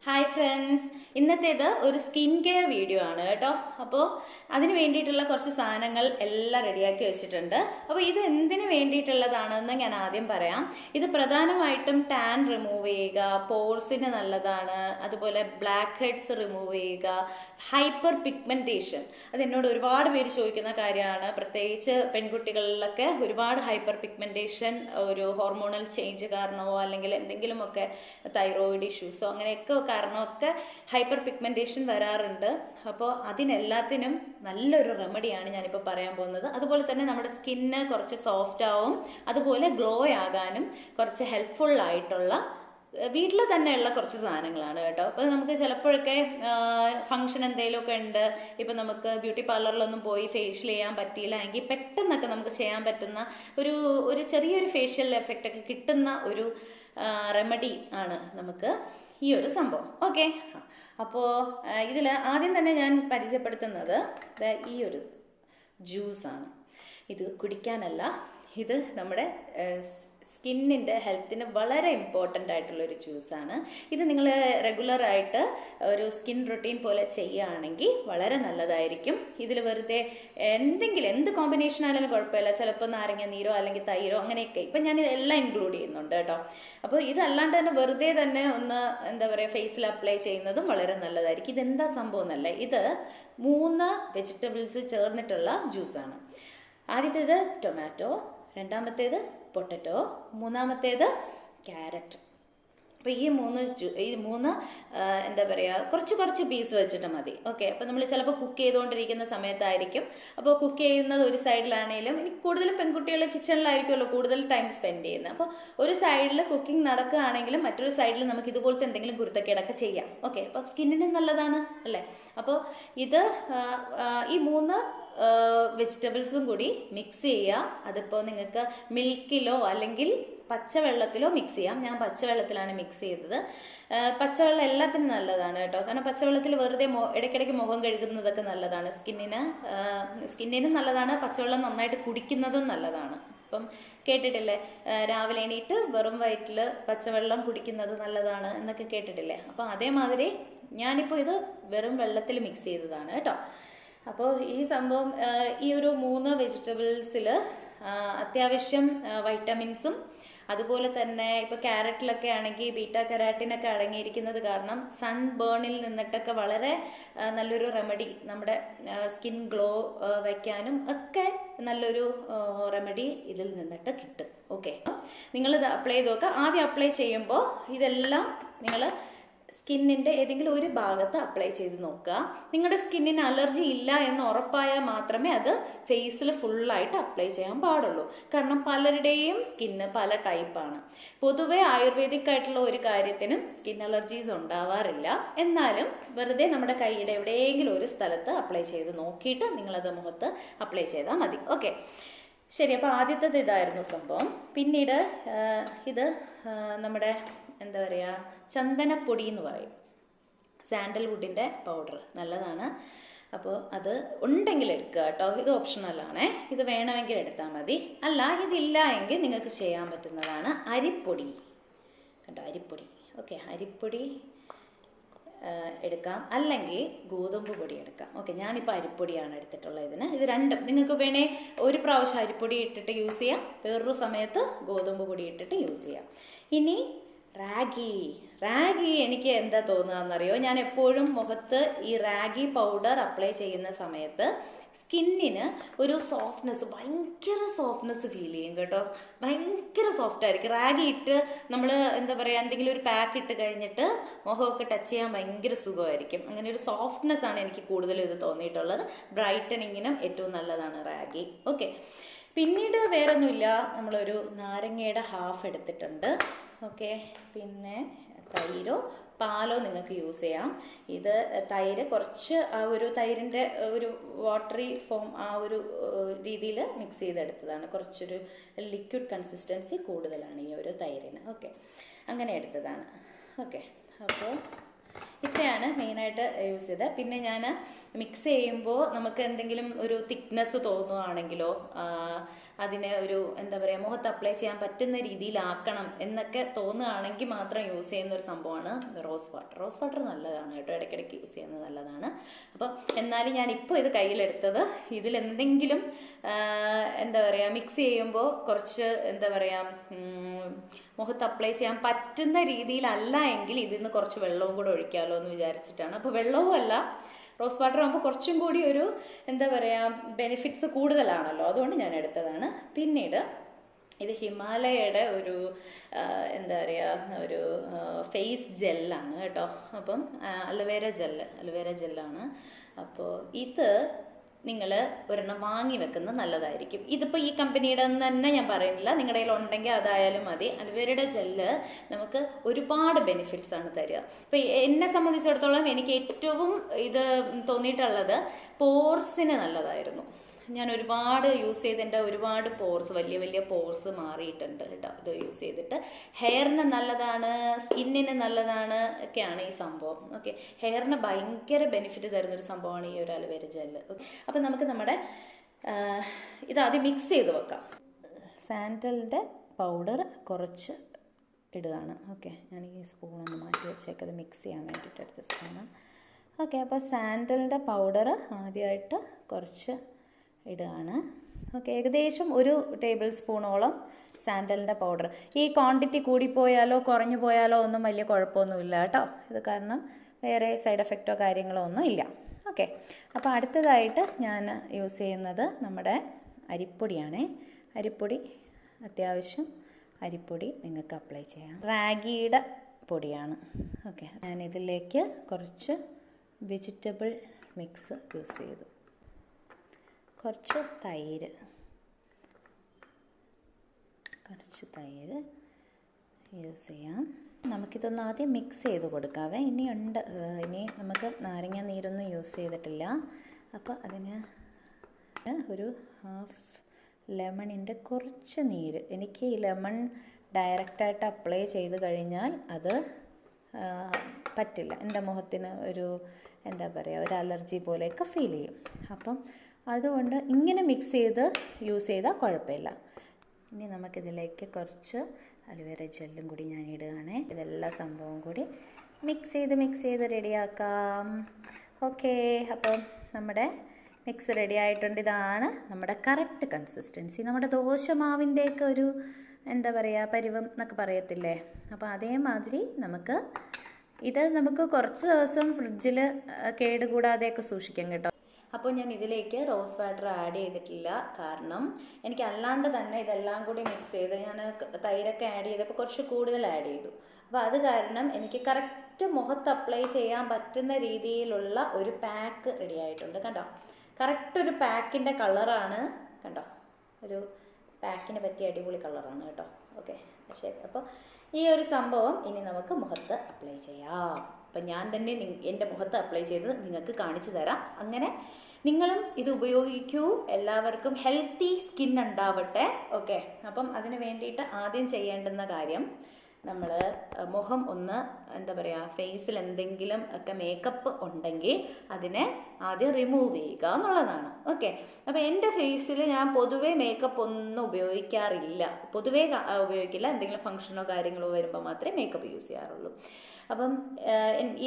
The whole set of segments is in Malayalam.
ഹായ് ഫ്രണ്ട്സ്, ഇന്നത്തേത് ഒരു സ്കിൻ കെയർ വീഡിയോ ആണ് കേട്ടോ. അപ്പോൾ അതിന് വേണ്ടിയിട്ടുള്ള കുറച്ച് സാധനങ്ങൾ എല്ലാം റെഡിയാക്കി വെച്ചിട്ടുണ്ട്. അപ്പോൾ ഇത് എന്തിനു വേണ്ടിയിട്ടുള്ളതാണെന്ന് ഞാൻ ആദ്യം പറയാം. ഇത് പ്രധാനമായിട്ടും ടാൻ റിമൂവ് ചെയ്യുക, പോർസിന് നല്ലതാണ്, അതുപോലെ ബ്ലാക്ക് ഹെഡ്സ് റിമൂവ് ചെയ്യുക, ഹൈപ്പർ പിഗ്മെന്റേഷൻ. അത് എന്നോട് ഒരുപാട് പേര് ചോദിക്കുന്ന കാര്യമാണ്. പ്രത്യേകിച്ച് പെൺകുട്ടികളിലൊക്കെ ഒരുപാട് ഹൈപ്പർ പിഗ്മെന്റേഷൻ ഒരു ഹോർമോണൽ ചേഞ്ച് കാരണമോ അല്ലെങ്കിൽ എന്തെങ്കിലുമൊക്കെ തൈറോയിഡ് ഇഷ്യൂസോ അങ്ങനെയൊക്കെ കാരണമൊക്കെ ഹൈപ്പർ പിഗ്മെന്റേഷൻ വരാറുണ്ട്. അപ്പോൾ അതിനെല്ലാത്തിനും നല്ലൊരു റെമഡിയാണ് ഞാനിപ്പോൾ പറയാൻ പോകുന്നത്. അതുപോലെ തന്നെ നമ്മുടെ സ്കിന്ന് കുറച്ച് സോഫ്റ്റ് ആവും, അതുപോലെ ഗ്ലോ ആകാനും കുറച്ച് ഹെൽപ്ഫുൾ ആയിട്ടുള്ള വീട്ടിൽ തന്നെയുള്ള കുറച്ച് സാധനങ്ങളാണ് കേട്ടോ. അപ്പോൾ നമുക്ക് ചിലപ്പോഴൊക്കെ ഫംഗ്ഷൻ എന്തെങ്കിലുമൊക്കെ ഉണ്ട്, ഇപ്പം നമുക്ക് ബ്യൂട്ടി പാർലറിലൊന്നും പോയി ഫേഷ്യൽ ചെയ്യാൻ പറ്റിയില്ല എങ്കിൽ പെട്ടെന്നൊക്കെ നമുക്ക് ചെയ്യാൻ പറ്റുന്ന ഒരു ചെറിയൊരു ഫേഷ്യൽ എഫക്റ്റ് ഒക്കെ കിട്ടുന്ന ഒരു റെമഡി ആണ് നമുക്ക് ഈ ഒരു സംഭവം. ഓക്കെ, അപ്പോൾ ഇതിൽ ആദ്യം തന്നെ ഞാൻ പരിചയപ്പെടുത്തുന്നത് ഈ ഒരു ജ്യൂസാണ്. ഇത് കുടിക്കാനല്ല, ഇത് നമ്മുടെ സ്കിന്നിൻ്റെ ഹെൽത്തിന് വളരെ ഇമ്പോർട്ടൻ്റ് ആയിട്ടുള്ളൊരു ജ്യൂസാണ്. ഇത് നിങ്ങൾ റെഗുലറായിട്ട് ഒരു സ്കിൻ റൊട്ടീൻ പോലെ ചെയ്യുകയാണെങ്കിൽ വളരെ നല്ലതായിരിക്കും. ഇതിൽ വെറുതെ എന്ത് കോമ്പിനേഷൻ ആണെങ്കിലും കുഴപ്പമില്ല. ചിലപ്പോൾ നാരങ്ങ നീരോ അല്ലെങ്കിൽ തൈരോ അങ്ങനെയൊക്കെ ഇപ്പം ഞാൻ ഇതെല്ലാം ഇൻക്ലൂഡ് ചെയ്യുന്നുണ്ട് കേട്ടോ. അപ്പോൾ ഇതല്ലാണ്ട് തന്നെ വെറുതെ തന്നെ ഒന്ന് എന്താ പറയുക ഫേസിൽ അപ്ലൈ ചെയ്യുന്നതും വളരെ നല്ലതായിരിക്കും. ഇതെന്താ സംഭവം എന്നല്ല, ഇത് 3 വെജിറ്റബിൾസ് ചേർന്നിട്ടുള്ള ജ്യൂസാണ്. ആദ്യത്തേത് ടൊമാറ്റോ, രണ്ടാമത്തേത് പൊട്ടറ്റോ, മൂന്നാമത്തേത് ക്യാരറ്റ്. അപ്പോൾ ഈ മൂന്ന് എന്താ പറയുക കുറച്ച് പീസ് വെച്ചിട്ട് മതി. ഓക്കെ, അപ്പോൾ നമ്മൾ ചിലപ്പോൾ കുക്ക് ചെയ്തുകൊണ്ടിരിക്കുന്ന സമയത്തായിരിക്കും. അപ്പോൾ കുക്ക് ചെയ്യുന്നത് ഒരു സൈഡിലാണെങ്കിലും, ഇനി കൂടുതലും പെൺകുട്ടികൾ കിച്ചണിലായിരിക്കുമല്ലോ കൂടുതൽ ടൈം സ്പെൻഡ് ചെയ്യുന്നത്. അപ്പോൾ ഒരു സൈഡിൽ കുക്കിംഗ് നടക്കുകയാണെങ്കിലും മറ്റൊരു സൈഡിൽ നമുക്ക് ഇതുപോലത്തെ എന്തെങ്കിലും കുരുത്തക്കേടൊക്കെ ചെയ്യാം. ഓക്കെ, അപ്പോൾ സ്കിന്നിനും നല്ലതാണ് അല്ലേ. അപ്പോൾ ഇത് ഈ 3 വെജിറ്റബിൾസും കൂടി മിക്സ് ചെയ്യുക. അതിപ്പോൾ നിങ്ങൾക്ക് മിൽക്കിലോ അല്ലെങ്കിൽ പച്ചവെള്ളത്തിലോ മിക്സ് ചെയ്യാം. ഞാൻ പച്ചവെള്ളത്തിലാണ് മിക്സ് ചെയ്തത്. പച്ചവെള്ളം എല്ലാത്തിനും നല്ലതാണ് കേട്ടോ. കാരണം പച്ചവെള്ളത്തിൽ വെറുതെ ഇടയ്ക്കിടയ്ക്ക് മുഖം കഴുകുന്നതൊക്കെ നല്ലതാണ്. സ്കിന്നിനും നല്ലതാണ്. പച്ചവെള്ളം നന്നായിട്ട് കുടിക്കുന്നതും നല്ലതാണ്. ഇപ്പം കേട്ടിട്ടില്ലേ, രാവിലെ എണീറ്റ് വെറും വയറ്റിൽ പച്ചവെള്ളം കുടിക്കുന്നത് നല്ലതാണ് എന്നൊക്കെ കേട്ടിട്ടില്ലേ. അപ്പോൾ അതേമാതിരി ഞാനിപ്പോൾ ഇത് വെറും വെള്ളത്തിൽ മിക്സ് ചെയ്തതാണ് കേട്ടോ. അപ്പോൾ ഈ സംഭവം ഈ ഒരു 3 വെജിറ്റബിൾസിൽ അത്യാവശ്യം വൈറ്റമിൻസും അതുപോലെ തന്നെ ഇപ്പോൾ ക്യാരറ്റിലൊക്കെ ആണെങ്കിൽ ബീറ്റാ കെരാറ്റിനൊക്കെ അടങ്ങിയിരിക്കുന്നത് കാരണം സൺ ബേണിൽ നിന്നിട്ടൊക്കെ വളരെ നല്ലൊരു റെമഡി, നമ്മുടെ സ്കിൻ ഗ്ലോ വയ്ക്കാനും ഒക്കെ നല്ലൊരു റെമഡി ഇതിൽ നിന്നിട്ട് കിട്ടും. ഓക്കെ, നിങ്ങളിത് അപ്ലൈ ചെയ്ത് നോക്കുക. ആദ്യം അപ്ലൈ ചെയ്യുമ്പോൾ ഇതെല്ലാം നിങ്ങൾ സ്കിന്നിൻ്റെ ഏതെങ്കിലും ഒരു ഭാഗത്ത് അപ്ലൈ ചെയ്ത് നോക്കുക. നിങ്ങളുടെ സ്കിന്നിന് അലർജി ഇല്ല എന്ന് ഉറപ്പായാൽ മാത്രമേ അത് ഫേസിൽ ഫുള്ളായിട്ട് അപ്ലൈ ചെയ്യാൻ പാടുള്ളൂ. കാരണം പലരുടെയും സ്കിന്ന് പല ടൈപ്പാണ്. പൊതുവെ ആയുർവേദിക് ആയിട്ടുള്ള ഒരു കാര്യത്തിനും സ്കിൻ അലർജീസ് ഉണ്ടാവാറില്ല. എന്നാലും വെറുതെ നമ്മുടെ കൈയുടെ എവിടെയെങ്കിലും ഒരു സ്ഥലത്ത് അപ്ലൈ ചെയ്ത് നോക്കിയിട്ട് നിങ്ങളത് മുഖത്ത് അപ്ലൈ ചെയ്താൽ മതി. ഓക്കെ, ശരി. അപ്പോൾ ആദ്യത്തേത് ഇതായിരുന്നു സംഭവം. പിന്നീട് ഇത് നമ്മുടെ എന്താ പറയുക ചന്ദനപ്പൊടി എന്ന് പറയും, സാൻഡൽവുഡിൻ്റെ പൗഡർ നല്ലതാണ്. അപ്പോൾ അത് ഉണ്ടെങ്കിൽ എടുക്കുക കേട്ടോ. ഇത് ഓപ്ഷണലാണേ, ഇത് വേണമെങ്കിൽ എടുത്താൽ മതി. അല്ല, ഇതില്ല എങ്കിൽ നിങ്ങൾക്ക് ചെയ്യാൻ പറ്റുന്നതാണ് അരിപ്പൊടി. കണ്ടോ, അരിപ്പൊടി. ഓക്കെ, അരിപ്പൊടി എടുക്കാം, അല്ലെങ്കിൽ ഗോതമ്പ് പൊടി എടുക്കാം. ഓക്കെ, ഞാനിപ്പോൾ അരിപ്പൊടിയാണ് എടുത്തിട്ടുള്ളത് ഇതിന്. ഇത് രണ്ടും നിങ്ങൾക്ക് വേണേ ഒരു പ്രാവശ്യം അരിപ്പൊടി ഇട്ടിട്ട് യൂസ് ചെയ്യാം, വേറൊരു സമയത്ത് ഗോതമ്പ് പൊടി ഇട്ടിട്ട് യൂസ് ചെയ്യാം. ഇനി റാഗി എനിക്ക് എന്താ തോന്നുകയെന്നറിയോ, ഞാൻ എപ്പോഴും മുഖത്ത് ഈ റാഗി പൗഡർ അപ്ലൈ ചെയ്യുന്ന സമയത്ത് സ്കിന്നിന് ഒരു ഭയങ്കര സോഫ്റ്റ്നെസ് ഫീൽ ചെയ്യും കേട്ടോ. ഭയങ്കര സോഫ്റ്റ് ആയിരിക്കും. റാഗി ഇട്ട് നമ്മൾ എന്താ പറയുക എന്തെങ്കിലും ഒരു പാക്ക് ഇട്ട് കഴിഞ്ഞിട്ട് മുഖമൊക്കെ ടച്ച് ചെയ്യാൻ ഭയങ്കര സുഖമായിരിക്കും. അങ്ങനെ ഒരു സോഫ്റ്റ്നെസ് ആണ് എനിക്ക് കൂടുതലും ഇത് തോന്നിയിട്ടുള്ളത്. ബ്രൈറ്റനിങ്ങിനും ഏറ്റവും നല്ലതാണ് റാഗി. ഓക്കെ, പിന്നീട് വേറൊന്നുമില്ല, നമ്മളൊരു നാരങ്ങയുടെ ഹാഫ് എടുത്തിട്ടുണ്ട്. ഓക്കെ, പിന്നെ തൈരോ പാലോ നിങ്ങൾക്ക് യൂസ് ചെയ്യാം. ഇത് തൈര് കുറച്ച് ആ ഒരു തൈരിൻ്റെ ഒരു വാട്ടറി ഫോം ആ ഒരു രീതിയിൽ മിക്സ് ചെയ്തെടുത്തതാണ്. കുറച്ചൊരു ലിക്വിഡ് കൺസിസ്റ്റൻസി കൂടുതലാണ് ഈ ഒരു തൈരിന്. ഓക്കെ, അങ്ങനെ എടുത്തതാണ്. ഓക്കെ, അപ്പോൾ ഇത്രയാണ് മെയിനായിട്ട് യൂസ് ചെയ്തത്. പിന്നെ ഞാൻ മിക്സ് ചെയ്യുമ്പോൾ നമുക്ക് എന്തെങ്കിലും ഒരു തിക്നെസ് തോന്നുകയാണെങ്കിലോ അതിനെ ഒരു എന്താ പറയുക മുഖത്ത് അപ്ലൈ ചെയ്യാൻ പറ്റുന്ന രീതിയിലാക്കണം എന്നൊക്കെ തോന്നുകയാണെങ്കിൽ മാത്രം യൂസ് ചെയ്യുന്ന ഒരു സംഭവമാണ് റോസ് വാട്ടർ. റോസ് വാട്ടർ നല്ലതാണ് കേട്ടോ, ഇടയ്ക്കിടയ്ക്ക് യൂസ് ചെയ്യുന്നത് നല്ലതാണ്. അപ്പം എന്നാലും ഞാൻ ഇപ്പോൾ ഇത് കയ്യിലെടുത്തത് ഇതിലെന്തെങ്കിലും എന്താ പറയുക മിക്സ് ചെയ്യുമ്പോൾ കുറച്ച് എന്താ പറയുക മുഖത്ത് അപ്ലൈ ചെയ്യാൻ പറ്റുന്ന രീതിയിലല്ല എങ്കിൽ ഇതിന്ന് കുറച്ച് വെള്ളവും കൂടെ ഒഴിക്കാമല്ലോ എന്ന് വിചാരിച്ചിട്ടാണ്. അപ്പോൾ വെള്ളവും അല്ല, റോസ് വാട്ടർ ആകുമ്പോൾ കുറച്ചും കൂടി ഒരു എന്താ പറയുക ബെനിഫിറ്റ്സ് കൂടുതലാണല്ലോ, അതുകൊണ്ട് ഞാൻ എടുത്തതാണ്. പിന്നീട് ഇത് ഹിമാലയയുടെ ഒരു എന്താ പറയുക ഒരു ഫേസ് ജെല്ലാണ് കേട്ടോ. അപ്പം അലോവേര ജെല്ലാണ്. അപ്പോൾ ഇത് നിങ്ങൾ ഒരെണ്ണം വാങ്ങി വെക്കുന്നത് നല്ലതായിരിക്കും. ഇതിപ്പോൾ ഈ കമ്പനിയുടെ തന്നെ ഞാൻ പറയുന്നില്ല, നിങ്ങളുടെ കയ്യിൽ ഉണ്ടെങ്കിൽ അതായാലും മതി. അലോവേരയുടെ ജെല്ല് നമുക്ക് ഒരുപാട് ബെനിഫിറ്റ്സ് ആണ് തരിക. ഇപ്പോൾ എന്നെ സംബന്ധിച്ചിടത്തോളം എനിക്ക് ഏറ്റവും ഇത് തോന്നിയിട്ടുള്ളത് പോർസിന് നല്ലതായിരുന്നു. ഞാൻ ഒരുപാട് യൂസ് ചെയ്തതിൻ്റെ ഒരുപാട് പോർസ്, വലിയ പോർസ് മാറിയിട്ടുണ്ട് കേട്ടോ ഇത് യൂസ് ചെയ്തിട്ട്. ഹെയറിന് നല്ലതാണ്, സ്കിന്നിന് നല്ലതാണ് ഒക്കെയാണ് ഈ സംഭവം. ഓക്കെ, ഹെയറിന് ഭയങ്കര ബെനിഫിറ്റ് തരുന്നൊരു സംഭവമാണ് ഈ ഒരു അലോവേര ജെല്ല്. ഓക്കെ, അപ്പം നമുക്ക് നമ്മുടെ ഇതാദ്യം മിക്സ് ചെയ്ത് വെക്കാം. സാൻഡലിൻ്റെ പൗഡർ കുറച്ച് ഇടുകയാണ്. ഓക്കെ, ഞാൻ ഈ സ്പൂണൊന്ന് മാറ്റി വെച്ചേക്കത് മിക്സ് ചെയ്യാൻ വേണ്ടിയിട്ട് എടുത്ത സ്പൂണ്. ഓക്കെ, അപ്പോൾ സാൻഡലിൻ്റെ പൗഡർ ആദ്യമായിട്ട് കുറച്ച് ഇടുകയാണ്. ഓക്കെ, ഏകദേശം 1 ടേബിൾ സ്പൂണോളം സാൻഡലിൻ്റെ പൗഡർ. ഈ ക്വാണ്ടിറ്റി കൂടിപ്പോയാലോ കുറഞ്ഞു പോയാലോ ഒന്നും വലിയ കുഴപ്പമൊന്നുമില്ല കേട്ടോ. ഇത് കാരണം വേറെ സൈഡ് എഫക്റ്റോ കാര്യങ്ങളോ ഒന്നും ഇല്ല. ഓക്കെ, അപ്പോൾ അടുത്തതായിട്ട് ഞാൻ യൂസ് ചെയ്യുന്നത് നമ്മുടെ അരിപ്പൊടിയാണ്. അരിപ്പൊടി അത്യാവശ്യം അരിപ്പൊടി നിങ്ങൾക്ക് അപ്ലൈ ചെയ്യാം. റാഗിയുടെ പൊടിയാണ്. ഓക്കെ, ഞാനിതിലേക്ക് കുറച്ച് വെജിറ്റബിൾ മിക്സ് യൂസ് ചെയ്തു. കുറച്ച് തൈര് യൂസ് ചെയ്യാം. നമുക്കിതൊന്ന് ആദ്യം മിക്സ് ചെയ്ത് കൊടുക്കാവേ. ഇനി നമുക്ക് നാരങ്ങ നീരൊന്നും യൂസ് ചെയ്തിട്ടില്ല. അപ്പോൾ അതിന് ഒരു ഹാഫ് ലെമണിൻ്റെ കുറച്ച് നീര്. എനിക്ക് ഈ ലെമൺ ഡയറക്റ്റായിട്ട് അപ്ലൈ ചെയ്ത് കഴിഞ്ഞാൽ അത് പറ്റില്ല. എൻ്റെ മുഖത്തിന് ഒരു എന്താ പറയുക ഒരു അലർജി പോലെയൊക്കെ ഫീൽ ചെയ്യും. അപ്പം അതുകൊണ്ട് ഇങ്ങനെ മിക്സ് ചെയ്ത് യൂസ് ചെയ്താൽ കുഴപ്പമില്ല. ഇനി നമുക്കിതിലേക്ക് കുറച്ച് അലോവേര ജെല്ലും കൂടി ഞാൻ ഇടുകയാണ്. ഇതെല്ലാ സംഭവവും കൂടി മിക്സ് ചെയ്ത് റെഡിയാക്കാം. ഓക്കെ, അപ്പം നമ്മുടെ മിക്സ് റെഡി ആയിട്ടുണ്ട്. ഇതാണ് നമ്മുടെ കറക്റ്റ് കൺസിസ്റ്റൻസി. നമ്മുടെ ദോശമാവിൻ്റെയൊക്കെ ഒരു എന്താ പറയുക പരുവം എന്നൊക്കെ പറയത്തില്ലേ, അപ്പോൾ അതേമാതിരി നമുക്ക് കുറച്ച് ദിവസം ഫ്രിഡ്ജിൽ കേടുകൂടാതെയൊക്കെ സൂക്ഷിക്കാം കേട്ടോ. അപ്പോൾ ഞാൻ ഇതിലേക്ക് റോസ് വാട്ടർ ആഡ് ചെയ്തിട്ടില്ല, കാരണം എനിക്ക് അല്ലാണ്ട് തന്നെ ഇതെല്ലാം കൂടി മിക്സ് ചെയ്ത് ഞാൻ തൈരൊക്കെ ആഡ് ചെയ്തപ്പോൾ കുറച്ച് കൂടുതൽ ആഡ് ചെയ്തു. അപ്പോൾ അത് കാരണം എനിക്ക് കറക്റ്റ് മുഖത്ത് അപ്ലൈ ചെയ്യാൻ പറ്റുന്ന രീതിയിലുള്ള ഒരു പാക്ക് റെഡി ആയിട്ടുണ്ട്. കണ്ടോ, കറക്റ്റ് ഒരു പാക്കിൻ്റെ കളറാണ്. കണ്ടോ, ഒരു പാക്കിന് പറ്റിയ അടിപൊളി കളറാണ് കേട്ടോ. ഓക്കെ, ശരി. അപ്പോൾ ഈ ഒരു സംഭവം ഇനി നമുക്ക് മുഖത്ത് അപ്ലൈ ചെയ്യാം. അപ്പം ഞാൻ തന്നെ എൻ്റെ മുഖത്ത് അപ്ലൈ ചെയ്ത് നിങ്ങൾക്ക് കാണിച്ചു തരാം. അങ്ങനെ നിങ്ങളും ഇത് ഉപയോഗിക്കൂ. എല്ലാവർക്കും ഹെൽത്തി സ്കിൻ ഉണ്ടാവട്ടെ. ഓക്കെ, അപ്പം അതിന് വേണ്ടിയിട്ട് ആദ്യം ചെയ്യേണ്ടുന്ന കാര്യം, നമ്മൾ മുഖം ഒന്ന് എന്താ പറയുക ഫേസിൽ എന്തെങ്കിലും ഒക്കെ മേക്കപ്പ് ഉണ്ടെങ്കിൽ അതിനെ ആദ്യം റിമൂവ് ചെയ്യുക എന്നുള്ളതാണ്. ഓക്കെ, അപ്പോൾ എൻ്റെ ഫേസിൽ ഞാൻ പൊതുവേ മേക്കപ്പ് ഒന്നും ഉപയോഗിക്കാറില്ല. ഉപയോഗിക്കില്ല. എന്തെങ്കിലും ഫംഗ്ഷനോ കാര്യങ്ങളോ വരുമ്പോൾ മാത്രമേ മേക്കപ്പ് യൂസ് ചെയ്യാറുള്ളൂ. അപ്പം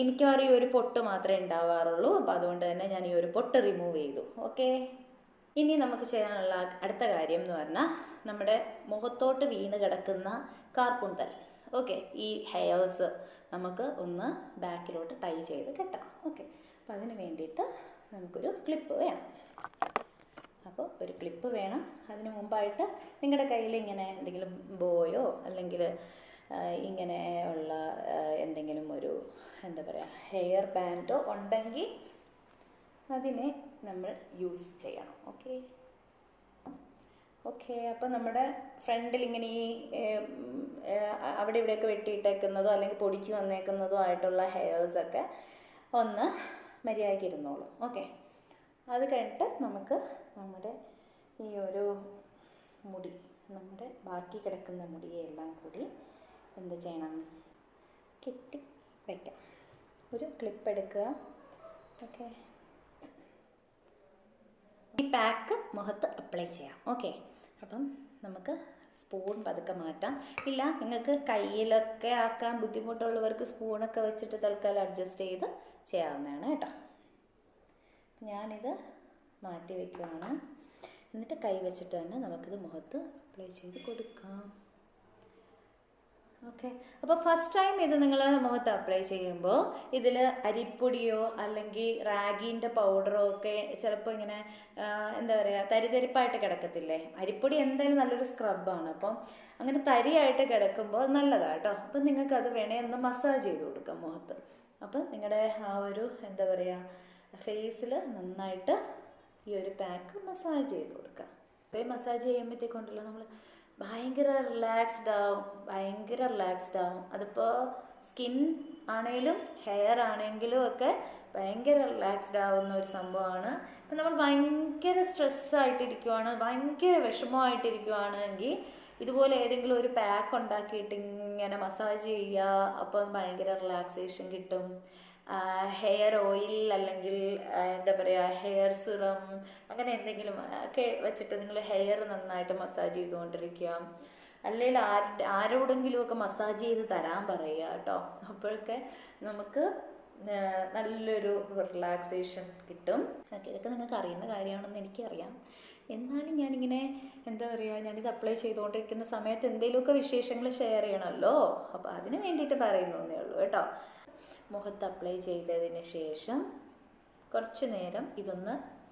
മിക്കവാറും ഈ ഒരു പൊട്ട് മാത്രമേ ഉണ്ടാവാറുള്ളൂ. അപ്പോൾ അതുകൊണ്ട് തന്നെ ഞാൻ ഈ ഒരു പൊട്ട് റിമൂവ് ചെയ്തു. ഓക്കെ, ഇനി നമുക്ക് ചെയ്യാനുള്ള അടുത്ത കാര്യം എന്ന് പറഞ്ഞാൽ നമ്മുടെ മുഖത്തോട്ട് വീണ് കിടക്കുന്ന കാർക്കുന്തൽ. ഓക്കെ, ഈ ഹെയർസ് നമുക്ക് ഒന്ന് ബാക്കിലോട്ട് ടൈ ചെയ്ത് കെട്ടണം. ഓക്കെ, അപ്പോൾ അതിന് വേണ്ടിയിട്ട് നമുക്കൊരു ക്ലിപ്പ് വേണം. അപ്പോൾ ഒരു ക്ലിപ്പ് വേണം. അതിന് മുമ്പായിട്ട് നിങ്ങളുടെ കയ്യിൽ ഇങ്ങനെ എന്തെങ്കിലും ബോയോ അല്ലെങ്കിൽ ഇങ്ങനെ ഉള്ള എന്തെങ്കിലും ഒരു എന്താ പറയുക ഹെയർ ബാൻഡോ ഉണ്ടെങ്കിൽ അതിനെ നമ്മൾ യൂസ് ചെയ്യണം. ഓക്കെ, അപ്പോൾ നമ്മുടെ ഫ്രണ്ടിൽ ഇങ്ങനെ ഈ അവിടെ ഇവിടെയൊക്കെ വെട്ടിയിട്ടേക്കുന്നതോ അല്ലെങ്കിൽ പൊടിച്ച് വന്നേക്കുന്നതോ ആയിട്ടുള്ള ഹെയർസൊക്കെ ഒന്ന് മര്യാദയ്ക്ക് ഇരുന്നോളൂ. ഓക്കെ, അത് കഴിഞ്ഞിട്ട് നമുക്ക് നമ്മുടെ ഈ ഒരു മുടി, നമ്മുടെ ബാക്കി കിടക്കുന്ന മുടിയെല്ലാം കൂടി എന്ത് ചെയ്യണം, കെട്ടി വയ്ക്കാം. ഒരു ക്ലിപ്പ് എടുക്കുക. ഓക്കെ, ഈ പാക്ക് മുഖത്ത് അപ്ലൈ ചെയ്യാം. ഓക്കെ, അപ്പം നമുക്ക് സ്പൂൺ പതുക്കെ മാറ്റാം. ഇല്ല, നിങ്ങൾക്ക് കയ്യിലൊക്കെ ആക്കാൻ ബുദ്ധിമുട്ടുള്ളവർക്ക് സ്പൂണൊക്കെ വെച്ചിട്ട് തൽക്കാലം അഡ്ജസ്റ്റ് ചെയ്ത് ചെയ്യാവുന്നതാണ് കേട്ടോ. ഞാനിത് മാറ്റി വയ്ക്കുവാണ്. എന്നിട്ട് കൈ വെച്ചിട്ട് തന്നെ നമുക്കിത് മുഖത്ത് അപ്ലൈ ചെയ്ത് കൊടുക്കാം. ഓക്കെ, അപ്പോൾ ഫസ്റ്റ് ടൈം ഇത് നിങ്ങൾ മുഖത്ത് അപ്ലൈ ചെയ്യുമ്പോൾ ഇതിൽ അരിപ്പൊടിയോ അല്ലെങ്കിൽ റാഗീൻ്റെ പൗഡറോ ഒക്കെ ചിലപ്പോൾ ഇങ്ങനെ എന്താ പറയുക, തരിതരിപ്പായിട്ട് കിടക്കത്തില്ലേ. അരിപ്പൊടി എന്തായാലും നല്ലൊരു സ്ക്രബാണ്. അപ്പം അങ്ങനെ തരിയായിട്ട് കിടക്കുമ്പോൾ നല്ലതാണ് കേട്ടോ. അപ്പം നിങ്ങൾക്ക് അത് വേണേ ഒന്ന് മസാജ് ചെയ്ത് കൊടുക്കാം മുഖത്ത്. അപ്പം നിങ്ങളുടെ ആ ഒരു എന്താ പറയുക ഫേസിൽ നന്നായിട്ട് ഈ ഒരു പാക്ക് മസാജ് ചെയ്ത് കൊടുക്കുക. അപ്പോൾ മസാജ് ചെയ്യുമ്പോഴത്തേക്കുണ്ടല്ലോ നമ്മൾ ഭയങ്കര റിലാക്സ്ഡ് ആവും. അതിപ്പോൾ സ്കിൻ ആണെങ്കിലും ഹെയർ ആണെങ്കിലും ഒക്കെ ഭയങ്കര റിലാക്സ്ഡ് ആവുന്ന ഒരു സംഭവമാണ്. ഇപ്പം നമ്മൾ ഭയങ്കര സ്ട്രെസ്സായിട്ടിരിക്കുവാണ്, ഭയങ്കര വിഷമമായിട്ടിരിക്കുവാണെങ്കിൽ ഇതുപോലെ ഏതെങ്കിലും ഒരു പാക്ക് ഉണ്ടാക്കിയിട്ട് ഇങ്ങനെ മസാജ് ചെയ്യുക. അപ്പം ഭയങ്കര റിലാക്സേഷൻ കിട്ടും. ഹെയർ ഓയിൽ അല്ലെങ്കിൽ എന്താ പറയുക ഹെയർ സിറം അങ്ങനെ എന്തെങ്കിലും ഒക്കെ വെച്ചിട്ട് നിങ്ങൾ ഹെയർ നന്നായിട്ട് മസാജ് ചെയ്തുകൊണ്ടിരിക്കുക. അല്ലെങ്കിൽ ആരോടെങ്കിലും ഒക്കെ മസാജ് ചെയ്ത് തരാൻ പറയുക കേട്ടോ. അപ്പോഴൊക്കെ നമുക്ക് നല്ലൊരു റിലാക്സേഷൻ കിട്ടും. ഓക്കെ, ഇതൊക്കെ നിങ്ങൾക്ക് അറിയുന്ന കാര്യമാണെന്ന് എനിക്കറിയാം. എന്നാലും ഞാനിങ്ങനെ എന്താ പറയുക, ഞാനിത് അപ്ലൈ ചെയ്തുകൊണ്ടിരിക്കുന്ന സമയത്ത് എന്തെങ്കിലുമൊക്കെ വിശേഷങ്ങൾ ഷെയർ ചെയ്യണമല്ലോ. അപ്പോൾ അതിന് വേണ്ടിയിട്ട് പറയുന്നേ ഉള്ളൂ കേട്ടോ. മുഖത്ത് അപ്ലൈ ചെയ്തതിന് ശേഷം കുറച്ച് നേരം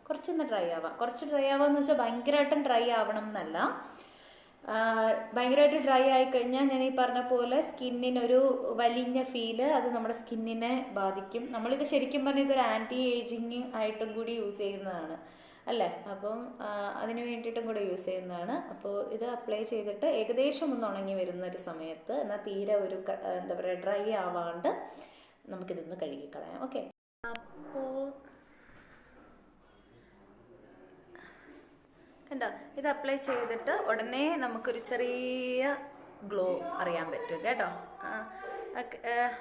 കുറച്ചൊന്ന് ഡ്രൈ ആവാം. കുറച്ച് ഡ്രൈ ആവാമെന്ന് വെച്ചാൽ ഭയങ്കരമായിട്ടും ഡ്രൈ ആവണം എന്നല്ല. ഭയങ്കരമായിട്ട് ഡ്രൈ ആയിക്കഴിഞ്ഞാൽ ഞാൻ ഈ പറഞ്ഞ പോലെ സ്കിന്നിനൊരു വലിഞ്ഞ ഫീല് അത് നമ്മുടെ സ്കിന്നിനെ ബാധിക്കും. നമ്മളിത് ശരിക്കും പറഞ്ഞാൽ ഇതൊരു ആൻറ്റി ഏജിങ് ആയിട്ടും കൂടി യൂസ് ചെയ്യുന്നതാണ് അല്ലേ. അപ്പം അതിന് വേണ്ടിയിട്ടും കൂടെ യൂസ് ചെയ്യുന്നതാണ്. അപ്പോൾ ഇത് അപ്ലൈ ചെയ്തിട്ട് ഏകദേശം ഒന്ന് ഉണങ്ങി വരുന്ന ഒരു സമയത്ത്, എന്നാൽ തീരെ ഒരു എന്താ പറയുക ഡ്രൈ ആവാണ്ട് നമുക്കിതൊന്ന് കഴുകിക്കളയാം. ഓക്കെ, അപ്പോൾ കണ്ടോ, ഇത് അപ്ലൈ ചെയ്തിട്ട് ഉടനെ നമുക്കൊരു ചെറിയ ഗ്ലോ അറിയാൻ പറ്റും കേട്ടോ.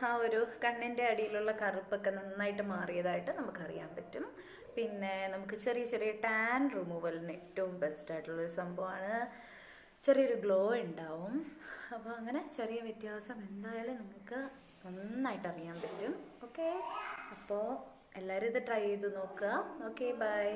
ആ ഒരു കണ്ണിൻ്റെ അടിയിലുള്ള കറുപ്പൊക്കെ നന്നായിട്ട് മാറിയതായിട്ട് നമുക്കറിയാൻ പറ്റും. പിന്നെ നമുക്ക് ചെറിയ ചെറിയ ടാൻ റിമൂവലിന് ഏറ്റവും ബെസ്റ്റ് ആയിട്ടുള്ളൊരു സംഭവമാണ്. ചെറിയൊരു ഗ്ലോ ഉണ്ടാവും. അപ്പോൾ അങ്ങനെ ചെറിയ വ്യത്യാസം എന്തായാലും നിങ്ങൾക്ക് നന്നായിട്ട് അറിയാൻ പറ്റും. ഓക്കെ, അപ്പോൾ എല്ലാവരും ഇത് ട്രൈ ചെയ്ത് നോക്കുക. Okay, by.